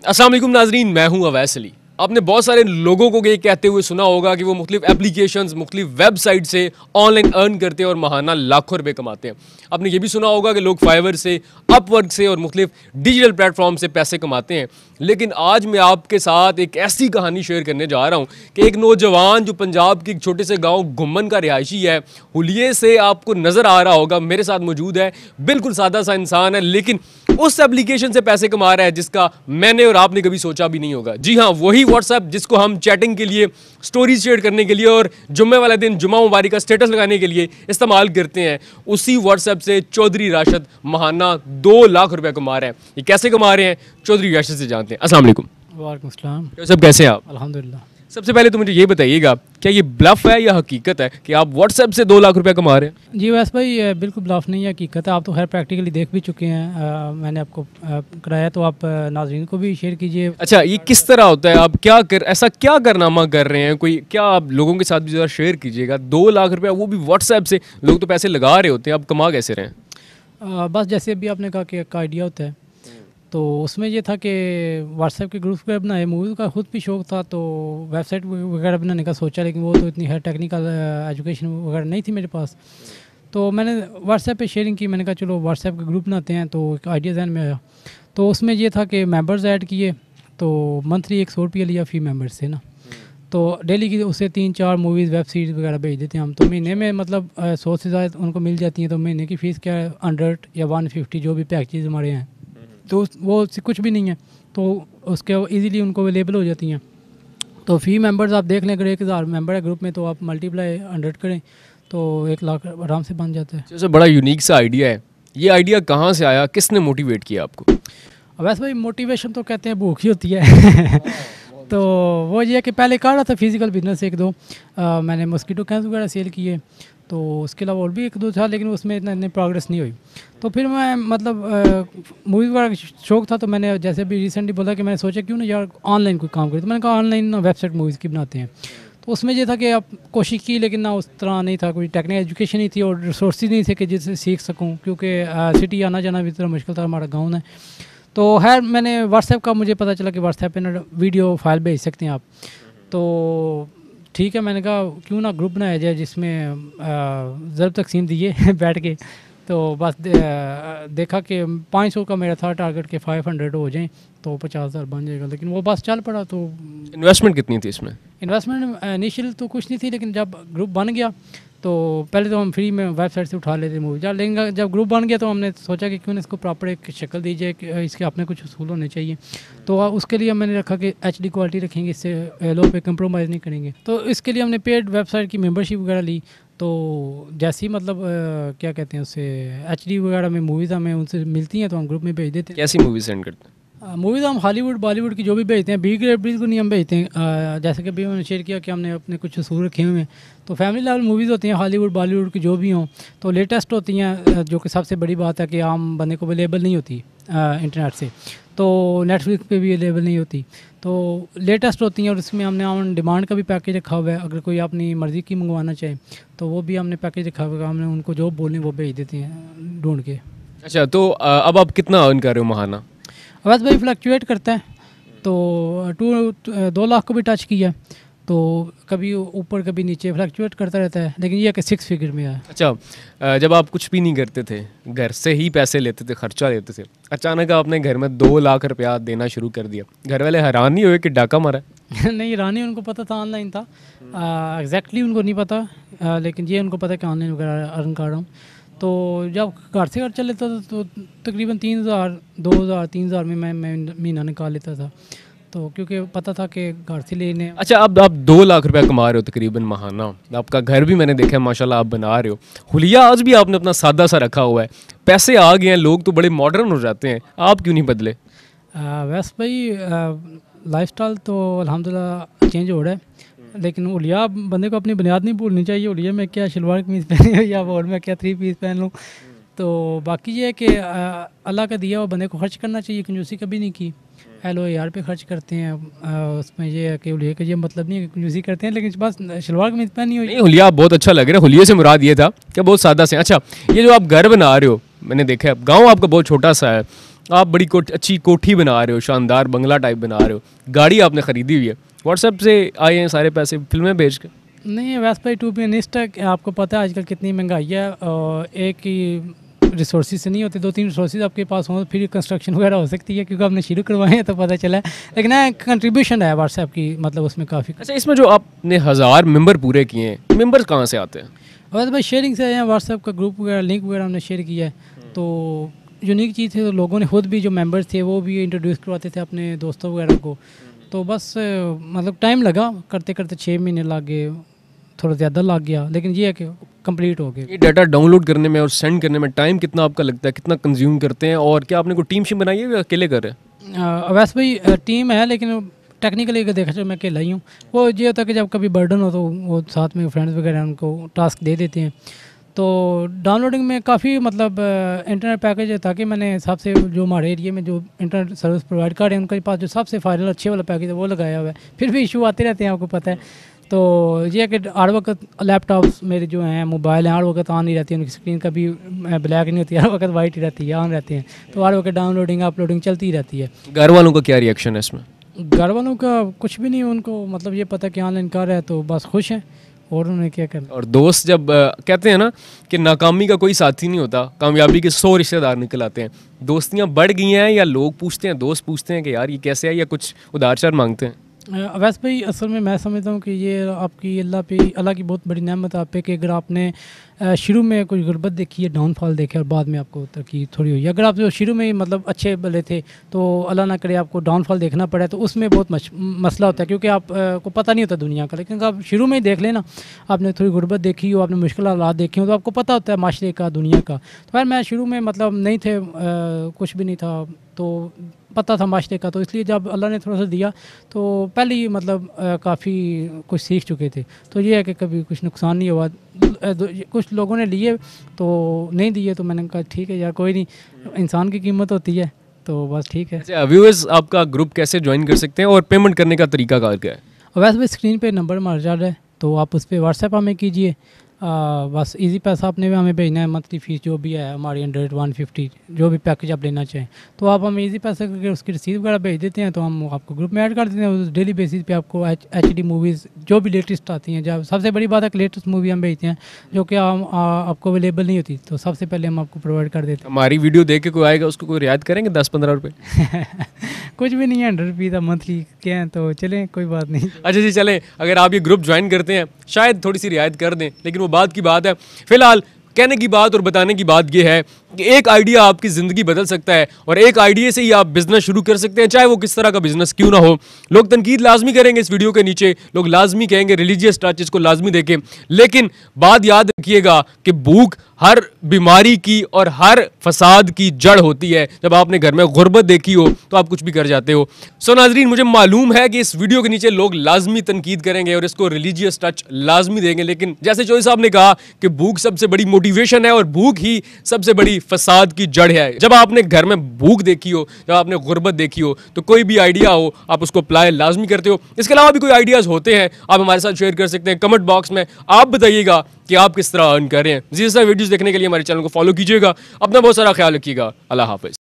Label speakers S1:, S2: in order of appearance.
S1: अस्सलाम वालेकुम नाजरीन, मैं हूं अवैस अली। आपने बहुत सारे लोगों को ये कहते हुए सुना होगा कि वो मुख्तलिफ एप्लीकेशंस, मुख्तलिफ वेबसाइट से ऑनलाइन अर्न करते हैं और महाना लाखों रुपए कमाते हैं। आपने ये भी सुना होगा कि लोग फाइवर से, अपवर्क से और मुख्तलिफ डिजिटल प्लेटफॉर्म से पैसे कमाते हैं। लेकिन आज मैं आपके साथ एक ऐसी कहानी शेयर करने जा रहा हूँ कि एक नौजवान जो पंजाब के एक छोटे से गाँव घुम्मन का रिहायशी है, हुलिये से आपको नज़र आ रहा होगा, मेरे साथ मौजूद है। बिल्कुल सादा सा इंसान है, लेकिन उस एप्लीकेशन से पैसे कमा रहा है जिसका मैंने और आपने कभी सोचा भी नहीं होगा। जी हाँ, वही व्हाट्सएप जिसको हम चैटिंग के लिए, स्टोरीज शेयर करने के लिए और जुम्मे वाले दिन जुम्मा मुबारक का स्टेटस लगाने के लिए इस्तेमाल करते हैं, उसी व्हाट्सएप से चौधरी राशिद महाना 2 लाख रुपए कमा रहे हैं। ये कैसे कमा रहे हैं, चौधरी राशिद से जानते हैं। अस्सलाम वालेकुम।
S2: वालेकुम सलाम।
S1: सब कैसे हैं आप?
S2: अल्हम्दुलिल्लाह।
S1: सबसे पहले तो मुझे ये बताइएगा, क्या ये ब्लफ है या हकीकत है कि आप व्हाट्सएप से 2 लाख रुपए कमा रहे हैं?
S2: जी वैसे भाई बिल्कुल ब्लफ नहीं है, हकीकत है। आप तो खैर प्रैक्टिकली देख भी चुके हैं, मैंने आपको कराया, तो आप नाज़रीन को भी शेयर कीजिए।
S1: अच्छा, ये किस तरह होता है? आप ऐसा क्या कारनामा कर रहे हैं? कोई क्या आप लोगों के साथ भी ज़रा शेयर कीजिएगा। 2 लाख रुपया, वो भी व्हाट्सएप से। लोग तो पैसे लगा रहे होते हैं, आप कमा कैसे रहे हैं?
S2: बस जैसे अभी आपने कहा कि एक आइडिया होता है, तो उसमें ये था कि व्हाट्सएप के ग्रुप वगैरह बनाए, मूवीज़ का खुद भी शौक़ था, तो वेबसाइट वगैरह बनाने का सोचा, लेकिन वो तो इतनी है टेक्निकल एजुकेशन वगैरह नहीं थी मेरे पास। तो मैंने व्हाट्सएप पे शेयरिंग की, मैंने कहा चलो व्हाट्सएप के ग्रुप बनाते हैं, तो एक आइडिया ज़हन में आया। तो उसमें ये था कि मेंबर्स ऐड किए, तो मंथली 100 रुपये लिया फ़ी मेंबर्स से ना, तो डेली की उसे 3-4 मूवीज़, वेब सीरीज़ वगैरह भेज देते हैं हम। तो महीने में मतलब 100 से ज़्यादा उनको मिल जाती हैं, तो महीने की फ़ीस क्या है, 100 या 150 जो भी पैकेज हमारे हैं, तो वो कुछ भी नहीं है, तो उसके इजीली उनको अवेलेबल हो जाती हैं। तो फ़ी मेंबर्स आप देख लें, अगर 1000 मेंबर है ग्रुप में, तो आप मल्टीप्लाई 100 करें तो 1 लाख आराम से बन जाता है।
S1: जैसे बड़ा यूनिक सा आइडिया है। ये आइडिया कहाँ से आया, किसने मोटिवेट किया आपको?
S2: वैसे भाई मोटिवेशन तो कहते हैं भूख ही होती है तो वो ये है कि पहले कर रहा था फिज़िकल बिजनेस 1-2, मैंने मस्कीटो कैंस वगैरह सेल किए, तो उसके अलावा और भी 1-2 था, लेकिन उसमें इतनी प्रोग्रेस नहीं हुई। तो फिर मैं मतलब मूवीज़ वगैरह का शौक़ था, तो मैंने जैसे भी रिसेंटली बोला कि मैंने सोचा क्यों ना यार ऑनलाइन कोई काम करें, तो मैंने कहा ऑनलाइन वेबसाइट मूवीज़ की बनाते हैं। तो उसमें ये था कि आप कोशिश की, लेकिन ना उस तरह नहीं था, कोई टेक्निकल एजुकेशन नहीं थी और रिसोर्सेज नहीं थे कि जिससे सीख सकूँ, क्योंकि सिटी आना जाना भी इतना मुश्किल था, हमारा गाँव है। तो खैर मैंने व्हाट्सएप का, मुझे पता चला कि व्हाट्सएप पे ना वीडियो फाइल भेज सकते हैं आप, तो ठीक है, मैंने कहा क्यों ना ग्रुप बनाया जाए जिसमें ज़रूर तकसीम दिए बैठ के। तो बस देखा कि 500 का मेरा था टारगेट के 500 हो जाएं तो 50,000 बन जाएगा, लेकिन वो बस चल पड़ा। तो
S1: इन्वेस्टमेंट कितनी थी इसमें?
S2: इन्वेस्टमेंट इनिशियल तो कुछ नहीं थी, लेकिन जब ग्रुप बन गया तो पहले तो हम फ्री में वेबसाइट से उठा लेते मूवी, लेकिन जब ग्रुप बन गया तो हमने सोचा कि क्यों ना इसको प्रॉपर एक शक्ल दी जाए, कि इसके अपने कुछ उसूल होने चाहिए। तो उसके लिए मैंने रखा कि HD क्वालिटी रखेंगे, इससे लो पे कंप्रोमाइज़ नहीं करेंगे। तो इसके लिए हमने पेड वेबसाइट की मेंबरशिप वगैरह ली। तो जैसे ही मतलब क्या कहते हैं उसे, HD वगैरह में मूवीज़ हमें उनसे मिलती हैं, तो हम ग्रुप में भेज देते हैं।
S1: कैसी मूवी सेंड करते हैं?
S2: मूवीज़ हम हॉलीवुड बॉलीवुड की जो भी भेजते हैं, बी ग्रेड बिल्कुल नहीं हम भेजते हैं। जैसे कि अभी मैंने शेयर किया कि हमने अपने कुछ असूल रखे हुए हैं, तो फैमिली लेवल मूवीज़ होती हैं, हॉलीवुड बॉलीवुड की जो भी हों, तो लेटेस्ट होती हैं, जो कि सबसे बड़ी बात है कि आम बंदे को अवेलेबल नहीं होती इंटरनेट से, तो नेटफ्लिक्स पे भी अवेलेबल नहीं होती, तो लेटेस्ट होती हैं। और इसमें हमने ऑन डिमांड का भी पैकेज रखा हुआ है, अगर कोई अपनी मर्ज़ी की मंगवाना चाहे तो वो भी हमने पैकेज रखा हुआ है, हमने उनको जो बोलें वो भेज देते हैं ढूंढ के।
S1: अच्छा, तो अब आप कितना अर्न कर रहे हो महाना?
S2: वैसे भाई फ्लक्चुएट करता है, तो 2 लाख को भी टच किया, तो कभी ऊपर कभी नीचे फ्लक्चुएट करता रहता है, लेकिन ये कि 6 फिगर में है।
S1: अच्छा, जब आप कुछ भी नहीं करते थे, घर से ही पैसे लेते थे, खर्चा लेते थे, अचानक आपने घर में 2 लाख रुपया देना शुरू कर दिया, घर वाले हैरान नहीं हुए कि डाका मारा?
S2: नहीं, रानी उनको पता था ऑनलाइन था, एग्जैक्टली उनको नहीं पता, लेकिन ये उनको पता कि ऑनलाइन वगैरह अर्न कर रहा हूँ। तो जब घर से खर्चा लेता था तो तकरीबन 3,000, 2,000, 3,000 में मैं महीना निकाल लेता था, तो क्योंकि पता था कि घर से लेने।
S1: अच्छा, अब आप 2 लाख रुपया कमा रहे हो तकरीबन महाना, आपका घर भी मैंने देखा है माशाल्लाह आप बना रहे हो, हुलिया आज भी आपने अपना सादा सा रखा हुआ है, पैसे आ गए हैं, लोग तो बड़े मॉडर्न हो जाते हैं, आप क्यों नहीं बदले?
S2: वैसे भाई लाइफस्टाइल तो अल्हम्दुलिल्लाह चेंज हो रहा है, लेकिन हुलिया बंदे को अपनी बुनियाद नहीं भूलनी चाहिए। हुलिया में क्या शलवार कमीज़ पहनी हो या बोर्ड में क्या 3 पीस पहन लूँ, तो बाकी ये है कि अल्लाह का दिया हुआ बंदे को खर्च करना चाहिए, कंजूसी कभी नहीं की। LOAR पे खर्च करते हैं, उसमें ये है कि हुलिया का ये मतलब नहीं है कि कंजूसी करते हैं, लेकिन बस शलवार कमीज़ पहनी हुई।
S1: नहीं, हुलिया बहुत अच्छा लग रहा है, हुलिये से मुराद ये था कि बहुत सादा से। अच्छा, ये जो आप घर बना रहे हो, मैंने देखा है गाँव आपका बहुत छोटा सा है, आप बड़ी अच्छी कोठी बना रहे हो, शानदार बंगला टाइप बना रहे हो, गाड़ी आपने ख़रीदी हुई है, व्हाट्सएप से आए हैं सारे पैसे फिल्में बेच के?
S2: नहीं, वैसे भाई टू बी ऑनेस्ट है, आपको पता है आजकल कितनी महंगाई है, और एक ही रिसोर्सेज से नहीं होते, 2-3 रिसोर्सेज आपके पास हों फिर कंस्ट्रक्शन वगैरह हो सकती है, क्योंकि आपने शुरू करवाए हैं तो पता चला है। लेकिन कंट्रीब्यूशन है व्हाट्सएप की, मतलब उसमें काफ़ी।
S1: अच्छा, इसमें जो आपने 1000 मेंबर पूरे किए हैं, मेंबर्स कहाँ से आते हैं?
S2: वैसे भाई शेयरिंग से हैं, व्हाट्सएप का ग्रुप वगैरह लिंक वगैरह हमने शेयर किया है। तो यूनिक चीज़ थी, तो लोगों ने खुद भी, जो मेंबर्स थे वो भी इंट्रोड्यूस करवाते थे अपने दोस्तों वगैरह को। तो बस मतलब टाइम लगा, करते करते 6 महीने लग गए, थोड़ा ज़्यादा लग गया, लेकिन ये है कि कंप्लीट हो गया।
S1: ये डाटा डाउनलोड करने में और सेंड करने में टाइम कितना आपका लगता है, कितना कंज्यूम करते हैं, और क्या आपने कोई टीम शीम बनाई है या अकेले कर रहे हैं?
S2: वैसे भाई टीम है, लेकिन टेक्निकली अगर देखा जाए मैं अकेला ही हूँ। वो ये होता है कि जब कभी बर्डन हो तो वो साथ में फ्रेंड्स वगैरह उनको टास्क दे देते हैं। तो डाउनलोडिंग में काफ़ी मतलब इंटरनेट पैकेज है, ताकि मैंने सबसे जो हमारे एरिया में जो इंटरनेट सर्विस प्रोवाइड कर रहे हैं उनके पास जो सबसे फाइनल अच्छे वाला पैकेज है वो लगाया हुआ है। फिर भी इशू आते रहते हैं, आपको पता है। तो ये है कि हर वक्त लैपटॉप्स मेरे जो हैं, मोबाइल हैं, हर वक्त ऑन नहीं रहती है, उनकी स्क्रीन कभी ब्लैक नहीं होती, हर वक्त वाइट ही रहती है, ऑन रहती हैं। तो हर वक्त डाउनलोडिंग अपलोडिंग चलती ही रहती है।
S1: घर वालों का क्या रिएक्शन है इसमें?
S2: घर वालों का कुछ भी नहीं, उनको मतलब ये पता कि ऑनलाइन कर रहा है तो बस खुश हैं, और उन्हें क्या करना।
S1: और दोस्त जब कहते हैं ना कि नाकामी का कोई साथी नहीं होता, कामयाबी के 100 रिश्तेदार निकल आते हैं, दोस्तियाँ बढ़ गई हैं या लोग पूछते हैं, दोस्त पूछते हैं कि यार ये कैसे है, या कुछ उधार मांगते हैं?
S2: वैसे भाई असल में मैं समझता हूँ कि ये आपकी अल्लाह की बहुत बड़ी नेमत आप पे, कि अगर आपने शुरू में कोई गुर्बत देखी है, डाउनफॉल देखे, और बाद में आपको तरक्की थोड़ी हुई। अगर आप जो शुरू में ही मतलब अच्छे भले थे, तो अल्लाह ना करे आपको डाउनफॉल देखना पड़े, तो उसमें बहुत मसला होता है, क्योंकि आप को पता नहीं होता दुनिया का। लेकिन आप शुरू में ही देख लेना, आपने थोड़ी गुर्बत देखी हो, आपने मुश्किल हालात देखे हो, तो आपको पता होता है माशरे का, दुनिया का। तो यार मैं शुरू में मतलब नहीं थे, कुछ भी नहीं था, तो पता था माशरे का। तो इसलिए जब अल्लाह ने थोड़ा सा दिया, तो पहले ही मतलब काफ़ी कुछ सीख चुके थे। तो ये है कि कभी कुछ नुकसान नहीं हुआ। कुछ लोगों ने लिए तो नहीं दिए, तो मैंने कहा ठीक है यार, कोई नहीं, इंसान की कीमत होती है, तो बस ठीक है।
S1: अच्छा, व्यूअर्स आपका ग्रुप कैसे ज्वाइन कर सकते हैं और पेमेंट करने का तरीका क्या है?
S2: वैसे भी स्क्रीन पे नंबर हमारा चल रहा है, तो आप उस पर व्हाट्सएप हमें कीजिए। बस इजी पैसा आपने भी हमें भेजना है, मंथली फ़ीस जो भी है हमारी 100-150 जो भी पैकेज आप लेना चाहें, तो आप हमें इजी पैसा करके उसकी रसीद वगैरह भेज देते हैं, तो हम आपको ग्रुप में ऐड कर देते हैं। उस डेली बेसिस पे आपको HD मूवीज़ जो भी लेटेस्ट आती हैं, जब सबसे बड़ी बात है कि लेटेस्ट मूवी हम भेजते हैं जो कि आपको अवेलेबल नहीं होती, तो सबसे पहले हम आपको प्रोवाइड कर देते हैं।
S1: हमारी वीडियो देख के कोई आएगा, उसको कोई रियायत करेंगे 10-15 रुपये?
S2: कुछ भी नहीं है, 100 रुपये का मंथली क्या है, तो चलें कोई बात नहीं।
S1: अच्छा जी, चलें, अगर आप ये ग्रुप ज्वाइन करते हैं शायद थोड़ी सी रियायत कर दें, लेकिन वो बात की बात है। फिलहाल कहने की बात और बताने की बात ये है कि एक आइडिया आपकी ज़िंदगी बदल सकता है, और एक आइडिया से ही आप बिज़नेस शुरू कर सकते हैं, चाहे वो किस तरह का बिज़नेस क्यों ना हो। लोग तनकीद लाजमी करेंगे इस वीडियो के नीचे, लोग लाजमी कहेंगे रिलीजियस टचेस को लाजमी देखें, लेकिन बात याद रखिएगा कि भूख हर बीमारी की और हर फसाद की जड़ होती है। जब आपने घर में गुर्बत देखी हो तो आप कुछ भी कर जाते हो। सो नाजरीन, मुझे मालूम है कि इस वीडियो के नीचे लोग लाजमी तनकीद करेंगे और इसको रिलीजियस टच लाजमी देंगे, लेकिन जैसे चौधरी साहब ने कहा कि भूख सबसे बड़ी मोटिवेशन है और भूख ही सबसे बड़ी फसाद की जड़ है। जब आपने घर में भूख देखी हो, जब आपने गुर्बत देखी हो, तो कोई भी आइडिया हो आप उसको अप्लाई लाजमी करते हो। इसके अलावा भी कोई आइडियाज़ होते हैं आप हमारे साथ शेयर कर सकते हैं कमेंट बॉक्स में। आप बताइएगा कि आप किस तरह अर्न कर रहे हैं। इसी तरह वीडियोस देखने के लिए हमारे चैनल को फॉलो कीजिएगा। अपना बहुत सारा ख्याल रखिएगा। अल्लाह हाफिज़।